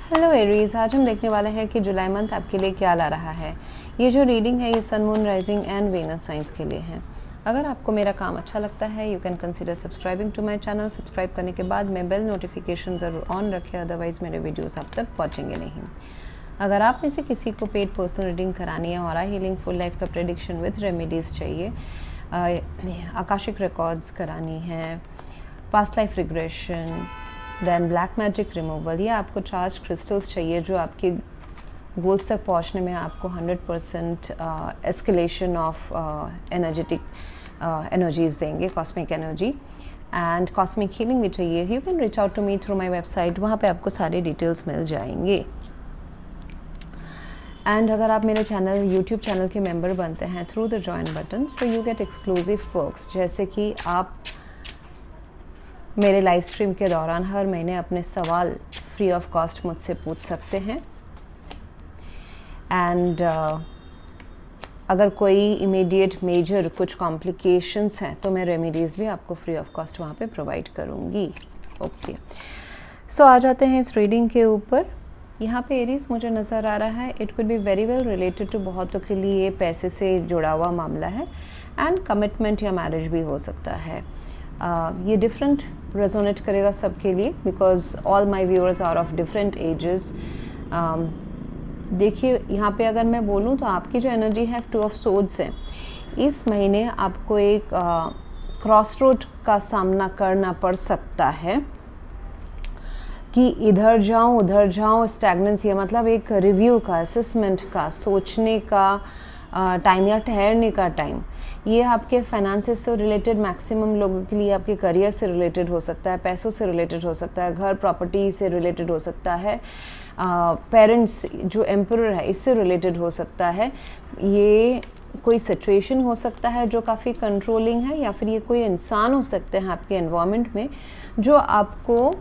Hello Aries, आज हम देखने वाले हैं कि जुलाई मंथ आपके लिए क्या ला रहा है। ये जो रीडिंग है ये sun, moon, rising and Venus signs के लिए है। अगर आपको मेरा काम अच्छा लगता है you can consider subscribing to my channel. Subscribe करने के बाद में बेल नोटिफिकेशन ज़रूर ऑन रखें, अदरवाइज़ मेरे वीडियोस आप तक पहुंचेंगे नहीं। अगर आप में से किसी को पेड पर्सनल रीडिंग करानी है, ऑरा हीलिंग, फुल लाइफ का प्रेडिक्शन विथ रेमेडीज़ चाहिए, आकाशिक रिकॉर्ड्स करानी है, past life regression, then black magic removal, या आपको चार्ज क्रिस्टल्स चाहिए जो आपके गोल्स तक पहुंचने में आपको 100% एस्केलेशन ऑफ एनर्जेटिक एनर्जीज देंगे, cosmic energy and cosmic healing भी चाहिए, you can reach out to me through my website. वहाँ पे आपको सारी डिटेल्स मिल जाएंगे। एंड अगर आप मेरे चैनल यूट्यूब चैनल के मेंबर बनते हैं through the join button, so you get exclusive perks, जैसे कि आप मेरे लाइव स्ट्रीम के दौरान हर महीने अपने सवाल फ्री ऑफ कॉस्ट मुझसे पूछ सकते हैं। एंड अगर कोई इमीडिएट मेजर कुछ कॉम्प्लिकेशंस हैं तो मैं रेमेडीज़ भी आपको फ्री ऑफ कॉस्ट वहाँ पे प्रोवाइड करूँगी। ओके, सो आ जाते हैं इस रीडिंग के ऊपर। यहाँ पे एरीज मुझे नज़र आ रहा है it could be very well related to, बहुतों के लिए पैसे से जुड़ा हुआ मामला है एंड कमिटमेंट या मैरिज भी हो सकता है। ये डिफरेंट रेजोनेट करेगा सबके लिए because all my viewers are of different ages. देखिए यहाँ पे अगर मैं बोलूँ तो आपकी जो एनर्जी है 2 ऑफ सोर्ड्स है। इस महीने आपको एक क्रॉस रोड का सामना करना पड़ सकता है कि इधर जाऊँ उधर जाऊँ, स्टैग्नेंसी, मतलब एक रिव्यू का, असेसमेंट का, सोचने का टाइम या ठहरने का टाइम। ये आपके फाइनेंसेस से रिलेटेड मैक्सिमम लोगों के लिए आपके करियर से रिलेटेड हो सकता है, पैसों से रिलेटेड हो सकता है, घर प्रॉपर्टी से रिलेटेड हो सकता है, पेरेंट्स जो एम्परर है इससे रिलेटेड हो सकता है। ये कोई सिचुएशन हो सकता है जो काफ़ी कंट्रोलिंग है, या फिर ये कोई इंसान हो सकते हैं आपके एनवायरनमेंट में जो आपको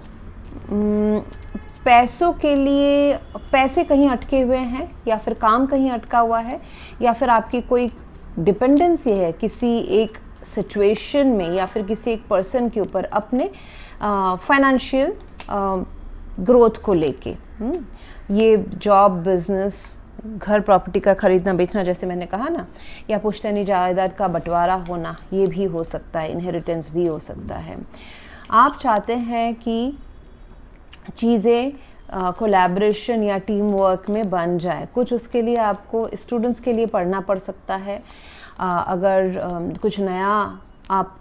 पैसों के लिए, पैसे कहीं अटके हुए हैं या फिर काम कहीं अटका हुआ है, या फिर आपकी कोई डिपेंडेंसी है किसी एक सिचुएशन में या फिर किसी एक पर्सन के ऊपर अपने फाइनेंशियल ग्रोथ को लेके। ये जॉब, बिजनेस, घर प्रॉपर्टी का खरीदना बेचना, जैसे मैंने कहा ना, या पुश्तैनी जायदाद का बंटवारा होना, ये भी हो सकता है, इनहेरिटेंस भी हो सकता है। आप चाहते हैं कि चीज़ें कोलैबोरेशन या टीम वर्क में बन जाए, कुछ उसके लिए आपको स्टूडेंट्स के लिए पढ़ना पड़ सकता है। अगर कुछ नया आप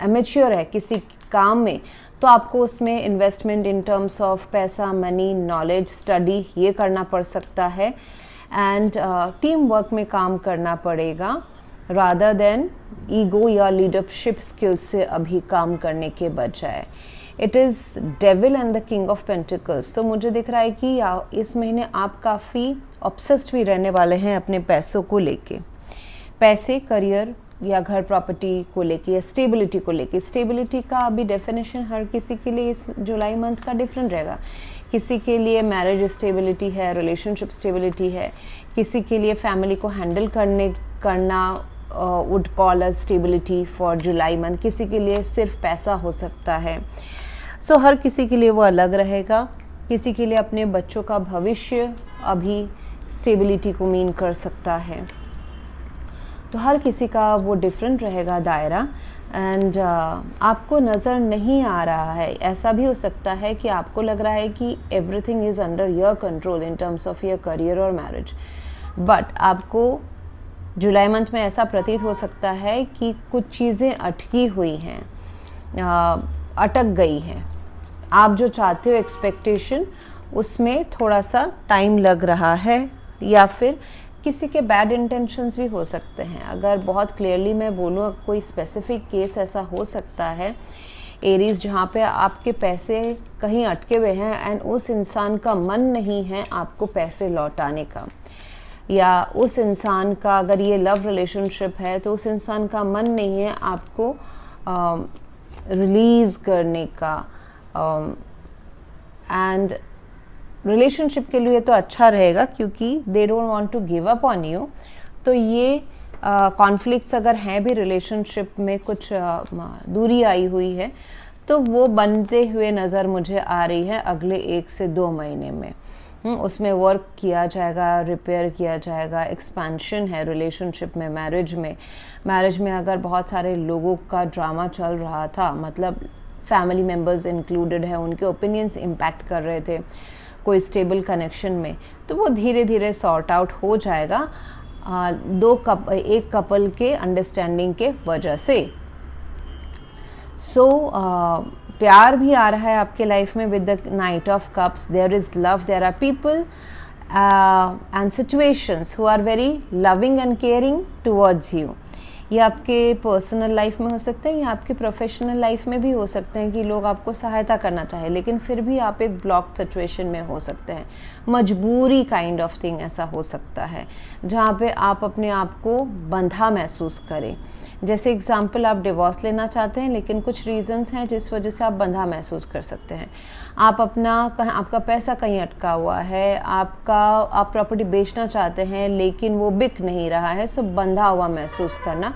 एमेच्योर है किसी काम में तो आपको उसमें इन्वेस्टमेंट इन टर्म्स ऑफ पैसा, मनी, नॉलेज, स्टडी, ये करना पड़ सकता है। एंड टीम वर्क में काम करना पड़ेगा रादर देन ईगो या लीडरशिप स्किल्स से अभी काम करने के बजाय। It is devil and the king of pentacles. तो मुझे दिख रहा है कि इस महीने आप काफ़ी ऑब्सेस्ड भी रहने वाले हैं अपने पैसों को लेके, पैसे, करियर या घर प्रॉपर्टी को लेके, या स्टेबिलिटी को लेके। स्टेबिलिटी का अभी डेफिनेशन हर किसी के लिए इस जुलाई मंथ का डिफरेंट रहेगा। किसी के लिए मैरिज स्टेबिलिटी है, रिलेशनशिप स्टेबिलिटी है, किसी के लिए फैमिली को हैंडल करना would call a stability for July month, किसी के लिए सिर्फ पैसा हो सकता है। सो हर किसी के लिए वो अलग रहेगा। किसी के लिए अपने बच्चों का भविष्य अभी स्टेबिलिटी को मीन कर सकता है। तो हर किसी का वो डिफरेंट रहेगा दायरा। एंड आपको नज़र नहीं आ रहा है, ऐसा भी हो सकता है कि आपको लग रहा है कि everything is under your control in terms of your career और मैरिज, बट आपको जुलाई मंथ में ऐसा प्रतीत हो सकता है कि कुछ चीज़ें अटकी हुई हैं, अटक गई हैं। आप जो चाहते हो एक्सपेक्टेशन, उसमें थोड़ा सा टाइम लग रहा है, या फिर किसी के बैड इंटेंशंस भी हो सकते हैं। अगर बहुत क्लियरली मैं बोलूँ, कोई स्पेसिफिक केस ऐसा हो सकता है एरीज जहाँ पे आपके पैसे कहीं अटके हुए हैं एंड उस इंसान का मन नहीं है आपको पैसे लौटाने का, या उस इंसान का, अगर ये लव रिलेशनशिप है तो उस इंसान का मन नहीं है आपको रिलीज़ करने का। एंड रिलेशनशिप के लिए तो अच्छा रहेगा क्योंकि they don't want to give up on you. तो ये कॉन्फ्लिक्ट्स अगर हैं भी रिलेशनशिप में, कुछ दूरी आई हुई है, तो वो बनते हुए नज़र मुझे आ रही है अगले 1 से 2 महीने में। उसमें वर्क किया जाएगा, रिपेयर किया जाएगा, एक्सपेंशन है रिलेशनशिप में, मैरिज में अगर बहुत सारे लोगों का ड्रामा चल रहा था, मतलब फैमिली मेम्बर्स इंक्लूडेड है, उनके ओपिनियंस इम्पैक्ट कर रहे थे कोई स्टेबल कनेक्शन में, तो वो धीरे धीरे सॉर्ट आउट हो जाएगा एक कपल के अंडरस्टैंडिंग के वजह से। प्यार भी आ रहा है आपके लाइफ में with the knight of cups. There is love, there are people and situations who are very loving and caring towards you. ये आपके पर्सनल लाइफ में हो सकते हैं या आपके प्रोफेशनल लाइफ में भी हो सकते हैं कि लोग आपको सहायता करना चाहे, लेकिन फिर भी आप एक ब्लॉक सिचुएशन में हो सकते हैं। मजबूरी काइंड ऑफ थिंग ऐसा हो सकता है जहाँ पे आप अपने आप को बंधा महसूस करें। जैसे एग्जाम्पल, आप डिवोर्स लेना चाहते हैं लेकिन कुछ रीजंस हैं जिस वजह से आप बंधा महसूस कर सकते हैं। आपका पैसा कहीं अटका हुआ है, आप प्रॉपर्टी बेचना चाहते हैं लेकिन वो बिक नहीं रहा है, सो बंधा हुआ महसूस करना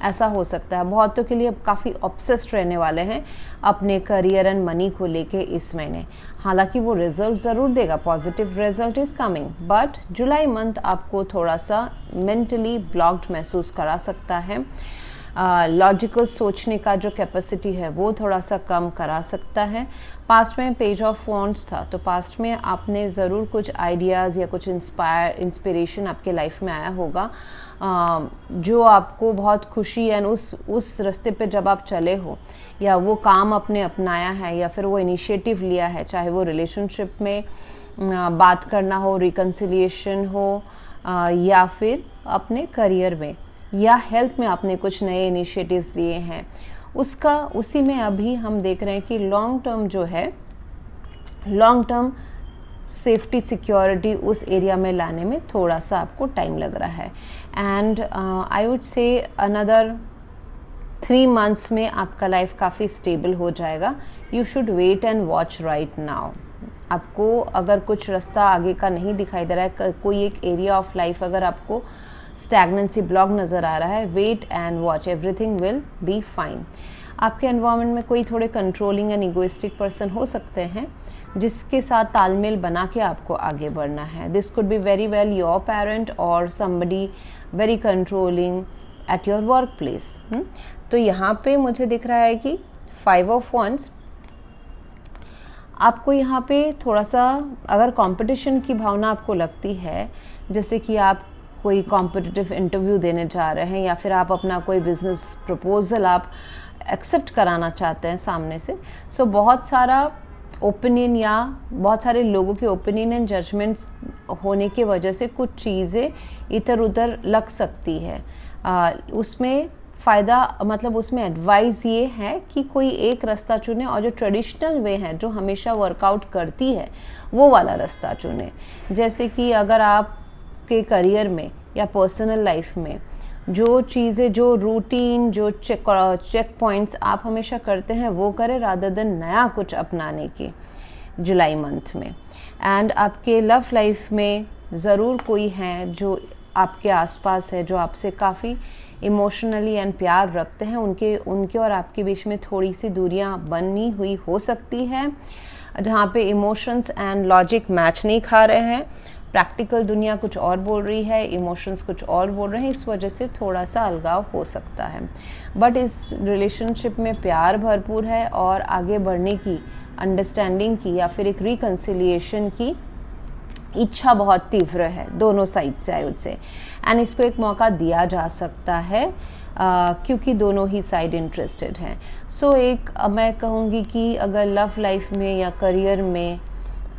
ऐसा हो सकता है। बहुतों के लिए काफ़ी ऑब्सेस्ड रहने वाले हैं अपने करियर एंड मनी को लेके इस महीने। हालांकि वो रिजल्ट ज़रूर देगा, positive result is coming, but July month आपको थोड़ा सा मेंटली ब्लॉक्ड महसूस करा सकता है। लॉजिकल सोचने का जो कैपेसिटी है वो थोड़ा सा कम करा सकता है। पास्ट में पेज ऑफ वॉन्ड्स था, तो पास्ट में आपने ज़रूर कुछ आइडियाज़ या कुछ इंस्पिरेशन आपके लाइफ में आया होगा जो आपको बहुत खुशी एंड उस रास्ते पे जब आप चले हो या वो काम आपने अपनाया है या फिर वो इनिशिएटिव लिया है, चाहे वो रिलेशनशिप में बात करना हो, रिकन्सिलिएशन हो, या फिर अपने करियर में या हेल्थ में आपने कुछ नए इनिशिएटिव्स लिए हैं, उसी में अभी हम देख रहे हैं कि लॉन्ग टर्म जो है, लॉन्ग टर्म सेफ्टी सिक्योरिटी उस एरिया में लाने में थोड़ा सा आपको टाइम लग रहा है। And I would say another 3 months में आपका लाइफ काफ़ी स्टेबल हो जाएगा। You should wait and watch right now. आपको अगर कुछ रास्ता आगे का नहीं दिखाई दे रहा है, कोई एक एरिया ऑफ लाइफ अगर आपको स्टैग्नेंसी ब्लॉक नज़र आ रहा है, wait and watch, everything will be fine. आपके एनवायरनमेंट में कोई थोड़े कंट्रोलिंग एंड इगोइस्टिक पर्सन हो सकते हैं जिसके साथ तालमेल बना के आपको आगे बढ़ना है। This could be very well your parent or somebody very controlling at your workplace. तो यहाँ पे मुझे दिख रहा है कि 5 ऑफ वंड्स, आपको यहाँ पे थोड़ा सा अगर कंपटीशन की भावना आपको लगती है, जैसे कि आप कोई कॉम्पिटिटिव इंटरव्यू देने जा रहे हैं या फिर आप अपना कोई बिजनेस प्रपोजल आप एक्सेप्ट कराना चाहते हैं सामने से, सो बहुत सारा ओपिनियन या बहुत सारे लोगों के ओपिनियन एंड जजमेंट्स होने की वजह से कुछ चीज़ें इधर उधर लग सकती है। उसमें फ़ायदा, मतलब उसमें एडवाइस ये है कि कोई एक रास्ता चुने और जो ट्रेडिशनल वे है जो हमेशा वर्कआउट करती है वो वाला रास्ता चुने। जैसे कि अगर आप के करियर में या पर्सनल लाइफ में जो चीज़ें, जो रूटीन, जो चेक पॉइंट्स आप हमेशा करते हैं वो करें रादर देन नया कुछ अपनाने के जुलाई मंथ में। एंड आपके लव लाइफ में ज़रूर कोई है जो आपके आसपास है, जो आपसे काफ़ी इमोशनली एंड प्यार रखते हैं, उनके और आपके बीच में थोड़ी सी दूरियां बनी हुई हो सकती है, जहाँ पे इमोशंस एंड लॉजिक मैच नहीं खा रहे हैं। प्रैक्टिकल दुनिया कुछ और बोल रही है, इमोशंस कुछ और बोल रहे हैं, इस वजह से थोड़ा सा अलगाव हो सकता है। बट इस रिलेशनशिप में प्यार भरपूर है और आगे बढ़ने की, अंडरस्टैंडिंग की या फिर एक रिकन्सिलिएशन की इच्छा बहुत तीव्र है दोनों साइड से, आई वुड से। एंड इसको एक मौका दिया जा सकता है क्योंकि दोनों ही साइड इंटरेस्टेड हैं। सो मैं कहूँगी कि अगर लव लाइफ में या करियर में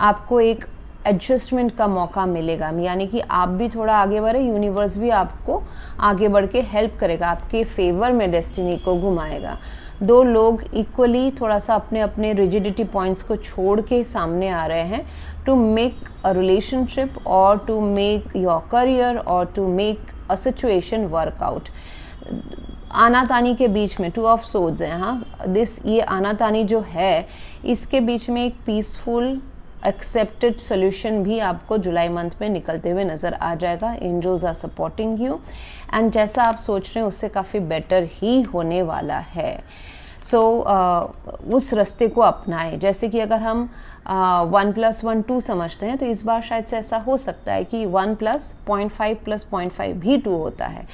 आपको एक एडजस्टमेंट का मौका मिलेगा, यानी कि आप भी थोड़ा आगे बढ़े, यूनिवर्स भी आपको आगे बढ़ के हेल्प करेगा, आपके फेवर में डेस्टिनी को घुमाएगा। 2 लोग इक्वली थोड़ा सा अपने अपने रिजिडिटी पॉइंट्स को छोड़ के सामने आ रहे हैं to make a relationship or to make your career or to make a situation work out. आनातानी के बीच में 2 ऑफ सोर्ड्स है, हाँ, ये आनातानी जो है इसके बीच में एक पीसफुल एक्सेप्टेड सोल्यूशन भी आपको जुलाई मंथ में निकलते हुए नज़र आ जाएगा। Angels are supporting you and जैसा आप सोच रहे हैं उससे काफ़ी बेटर ही होने वाला है। सो उस रास्ते को अपनाएं। जैसे कि अगर हम 1 + 1 2 समझते हैं, तो इस बार शायद से ऐसा हो सकता है कि 1 + 0.5 + 0.5 भी 2 होता है।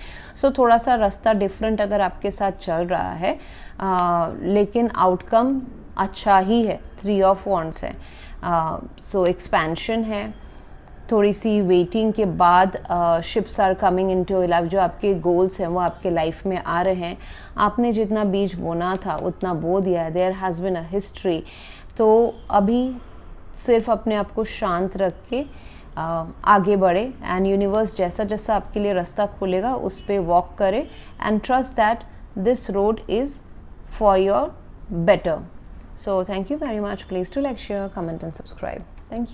सो थोड़ा सा रास्ता डिफरेंट अगर आपके साथ चल रहा है, लेकिन आउटकम अच्छा ही है। 3 ऑफ वॉन्ड्स है, सो एक्सपेंशन है। थोड़ी सी वेटिंग के बाद ships are coming into your life. जो आपके गोल्स हैं वो आपके लाइफ में आ रहे हैं। आपने जितना बीज बोना था उतना बो दिया है। There has been a history. तो अभी सिर्फ अपने आप को शांत रख के आगे बढ़े, एंड यूनिवर्स जैसा जैसा आपके लिए रास्ता खोलेगा उस पर वॉक करे, and trust that this road is for your better. So thank you very much. Please do like, share, comment and subscribe. Thank you.